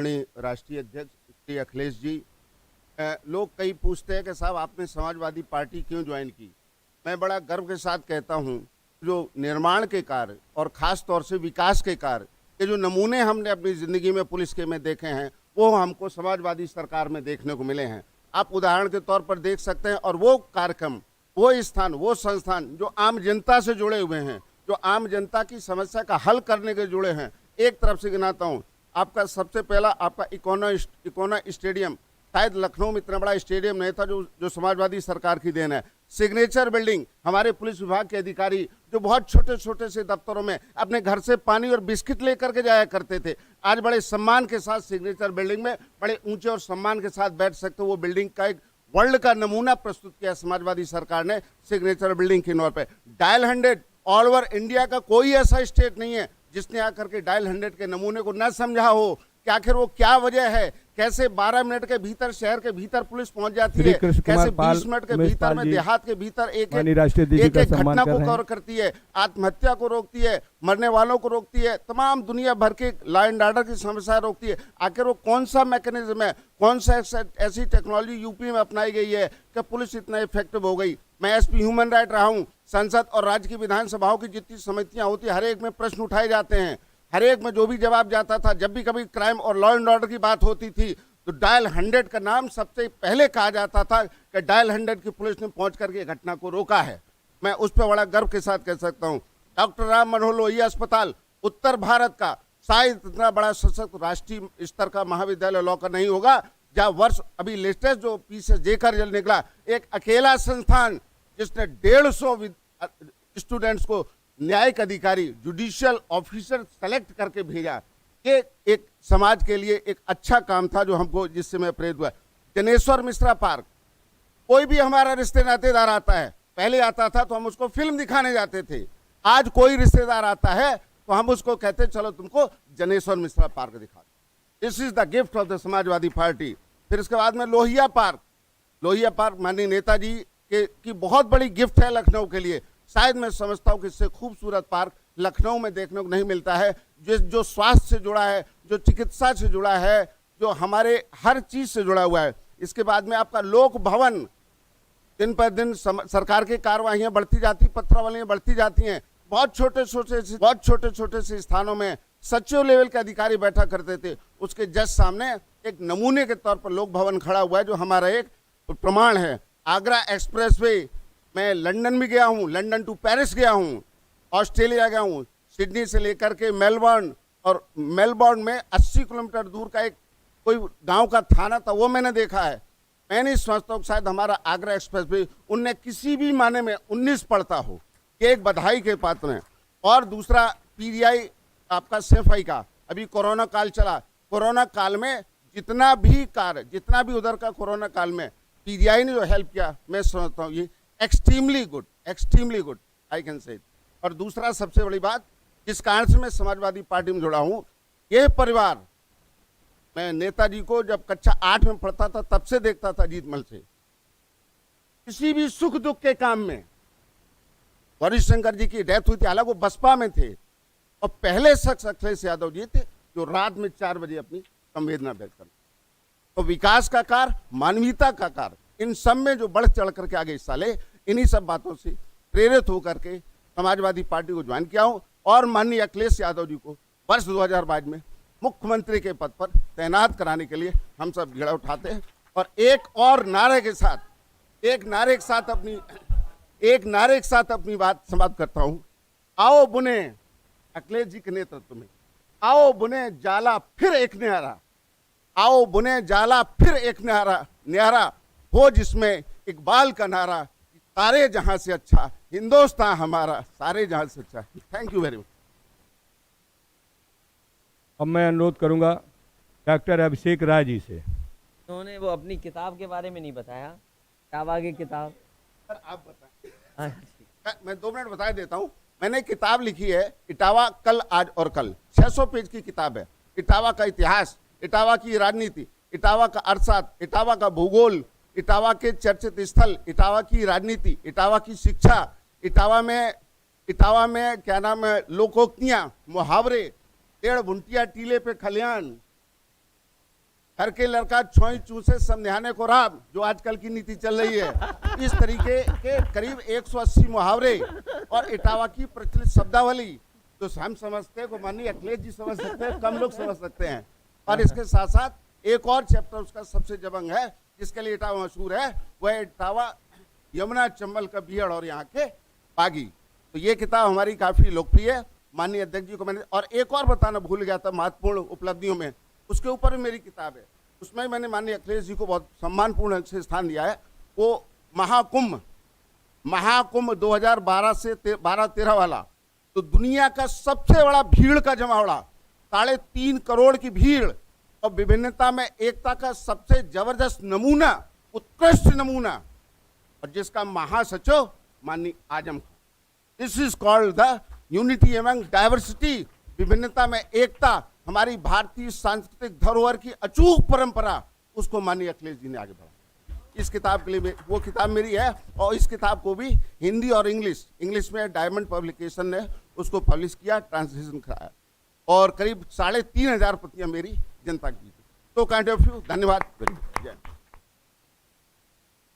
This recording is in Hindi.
राष्ट्रीय अध्यक्ष श्री अखिलेश जी, लोग कई पूछते हैं कि साहब आपने समाजवादी पार्टी क्यों ज्वाइन की। मैं बड़ा गर्व के साथ कहता हूं, जो निर्माण के कार्य और ख़ास तौर से विकास के कार्य के जो नमूने हमने अपनी ज़िंदगी में पुलिस के में देखे हैं, वो हमको समाजवादी सरकार में देखने को मिले हैं। आप उदाहरण के तौर पर देख सकते हैं। और वो कार्यक्रम, वो स्थान, वो संस्थान जो आम जनता से जुड़े हुए हैं, जो आम जनता की समस्या का हल करने के जुड़े हैं। एक तरफ से गिनाता हूँ, आपका सबसे पहला आपका इकोना स्टेडियम, शायद लखनऊ में इतना बड़ा स्टेडियम नहीं था, जो समाजवादी सरकार की देन है। सिग्नेचर बिल्डिंग, हमारे पुलिस विभाग के अधिकारी जो बहुत छोटे छोटे से दफ्तरों में अपने घर से पानी और बिस्किट लेकर के जाया करते थे, आज बड़े सम्मान के साथ सिग्नेचर बिल्डिंग में बड़े ऊंचे और सम्मान के साथ बैठ सकते। वो बिल्डिंग का एक वर्ल्ड का नमूना प्रस्तुत किया समाजवादी सरकार ने सिग्नेचर बिल्डिंग की नौर पर। डायल 100, ऑल ओवर इंडिया का कोई ऐसा स्टेट नहीं है जिसने आकर के डायल 100 के नमूने को न समझा हो कि आखिर वो क्या वजह है, कैसे 12 मिनट के भीतर शहर के भीतर पुलिस पहुंच जाती है, कैसे 20 मिनट के भीतर में देहात के भीतर एक घटना को कवर करती है, आत्महत्या को रोकती है, मरने वालों को रोकती है, तमाम दुनिया भर के लॉ एंड ऑर्डर की समस्या रोकती है। आखिर वो कौन सा मैकेनिज्म है, कौन सा ऐसी टेक्नोलॉजी यूपी में अपनाई गई है कि पुलिस इतना इफेक्टिव हो गई। मैं एसपी ह्यूमन राइट रहा हूँ। संसद और राज्य की विधानसभाओं की जितनी समितियां होती है, हर एक में प्रश्न उठाए जाते हैं, हर एक में जो भी जवाब जाता था, जब भी कभी क्राइम और लॉ एंड ऑर्डर की बात होती थी तो डायल 100 का नाम सबसे पहले कहा जाता था कि डायल 100 की पुलिस ने पहुंच करके घटना को रोका है। मैं उस पर बड़ा गर्व के साथ कह सकता हूं। डॉक्टर राम मनोहर लोहिया अस्पताल उत्तर भारत का शायद इतना बड़ा सशक्त राष्ट्रीय स्तर का महाविद्यालय लॉ का नहीं होगा, जहाँ वर्ष अभी लेटेस्ट जो पीछे जेकर जल निकला, एक अकेला संस्थान जिसने 150 स्टूडेंट्स को न्यायिक अधिकारी, जुडिशियल ऑफिसर सेलेक्ट करके भेजा। ये एक समाज के लिए एक अच्छा काम था जो हमको, जिससे मैं प्रेरित हुआ। जनेश्वर मिश्रा पार्क, कोई भी हमारा रिश्ते नातेदार आता है, पहले आता था तो हम उसको फिल्म दिखाने जाते थे, आज कोई रिश्तेदार आता है तो हम उसको कहते चलो तुमको जनेश्वर मिश्रा पार्क दिखा। This is the gift of the Samajwadi party. फिर इसके बाद में लोहिया पार्क माननीय नेताजी की बहुत बड़ी गिफ्ट है लखनऊ के लिए। शायद मैं समझता हूँ कि इससे खूबसूरत पार्क लखनऊ में देखने को नहीं मिलता है, जो स्वास्थ्य से जुड़ा है, जो चिकित्सा से जुड़ा है, जो हमारे हर चीज से जुड़ा हुआ है। इसके बाद में आपका लोक भवन, दिन पर दिन सरकार की कार्रवाइयाँ बढ़ती जाती, पत्रावलियाँ बढ़ती जाती हैं। बहुत छोटे छोटे से स्थानों में सचिव लेवल के अधिकारी बैठा करते थे, उसके जस्ट सामने एक नमूने के तौर पर लोक भवन खड़ा हुआ है, जो हमारा एक प्रमाण है। आगरा एक्सप्रेसवे, मैं लंदन भी गया हूँ, लंदन टू पेरिस गया हूँ, ऑस्ट्रेलिया गया हूँ, सिडनी से लेकर के मेलबर्न, और मेलबर्न में 80 किलोमीटर दूर का एक कोई गांव का थाना था, वो मैंने देखा है। मैं नहीं समझता हूँ शायद हमारा आगरा एक्सप्रेस भी उनने किसी भी माने में 19 पढ़ता हो, कि एक बधाई के पात्र हैं। और दूसरा पीजीआई आपका सेफाई का, अभी कोरोना काल चला, कोरोना काल में जितना भी उधर का कोरोना काल में पीजीआई ने जो हेल्प किया, मैं समझता हूँ ये extremely good I can say. और दूसरा सबसे बड़ी बात, जिस कारण से मैं समाजवादी पार्टी में जुड़ा हूं, यह परिवार, मैं नेताजी को जब कक्षा 8 में पढ़ता था तब से देखता था, जीतमल से, किसी भी सुख दुख के काम में। गौरी शंकर जी की डेथ हुई थी, हालांकि वो बसपा में थे, और पहले शख्स अखिलेश यादव जी थे जो रात में 4 बजे अपनी संवेदना व्यक्त करते। तो विकास का कार्य, मानवीयता का कार्य, इन सब में जो बढ़ चढ़ करके आगे हिस्सा ले, इन्हीं सब बातों से प्रेरित होकर के समाजवादी पार्टी को ज्वाइन किया हूं। और माननीय अखिलेश यादव जी को वर्ष 2022 में मुख्यमंत्री के पद पर तैनात कराने के लिए हम सब घेरा उठाते हैं। और एक नारे के साथ अपनी बात समाप्त करता हूं। आओ बुने, अखिलेश जी के नेतृत्व में, आओ बुने जाला फिर एक न्यारा, आओ बुने जाला फिर एक न्यारा हो जिसमें इकबाल का नारा, सारे जहां से अच्छा हिंदुस्तान हमारा, सारे जहां से अच्छा। Thank you very much. अब मैं अनुरोध करूंगा डॉक्टर अभिषेक राय जी से। उन्होंने वो अपनी किताब के बारे में नहीं बताया, इटावा की किताब। सर आप बताएं। मैं 2 मिनट बता देता हूं। मैंने किताब लिखी है इटावा कल आज और कल, 600 पेज की किताब है। इटावा का इतिहास, इटावा की राजनीति, इटावा का अर्थशास्त्र, इटावा का भूगोल, इटावा के चर्चित स्थल, इटावा की राजनीति, इटावा की शिक्षा, इटावा में क्या नाम है, लोकोक्तियां, मुहावरे, पेड़ भुंटिया टीले पे खलियान, हर के लड़का छोई चूसे समझाने को राम, जो आजकल की नीति चल रही है। इस तरीके के करीब 180 मुहावरे और इटावा की प्रचलित शब्दावली तो हम समझते हैं को माननीय अखिलेश जी समझ सकते हैं, कम लोग समझ सकते हैं। और इसके साथ साथ एक और चैप्टर उसका सबसे जबंग है जिसके लिए इटावा मशहूर है, वह इटावा यमुना चंबल का बिहड़ और यहाँ के बागी। तो ये किताब हमारी काफी लोकप्रिय है। माननीय अध्यक्ष जी को मैंने और एक और बताना भूल गया था महत्वपूर्ण उपलब्धियों में, उसके ऊपर भी मेरी किताब है, उसमें मैंने माननीय अखिलेश जी को बहुत सम्मानपूर्ण से स्थान दिया है। वो महाकुंभ 2012 से 12-13 वाला, तो दुनिया का सबसे बड़ा भीड़ का जमावड़ा, 3.5 करोड़ की भीड़ और विभिन्नता में एकता का सबसे जबरदस्त नमूना, उत्कृष्ट नमूना, और जिसका महासचिव माननीय Azam Khan. This is called the unity among diversity, विभिन्नता में एकता, हमारी भारतीय सांस्कृतिक धरोहर की अचूक परंपरा, उसको माननीय अखिलेश जी ने आगे बढ़ाया। इस किताब के लिए वो किताब मेरी है, और इस किताब को भी हिंदी और इंग्लिश में डायमंड पब्लिकेशन ने उसको पब्लिश किया, ट्रांसलेशन कराया, और करीब 3,500 प्रतियां मेरी जनता की। तो काइंड ऑफ यू, धन्यवाद।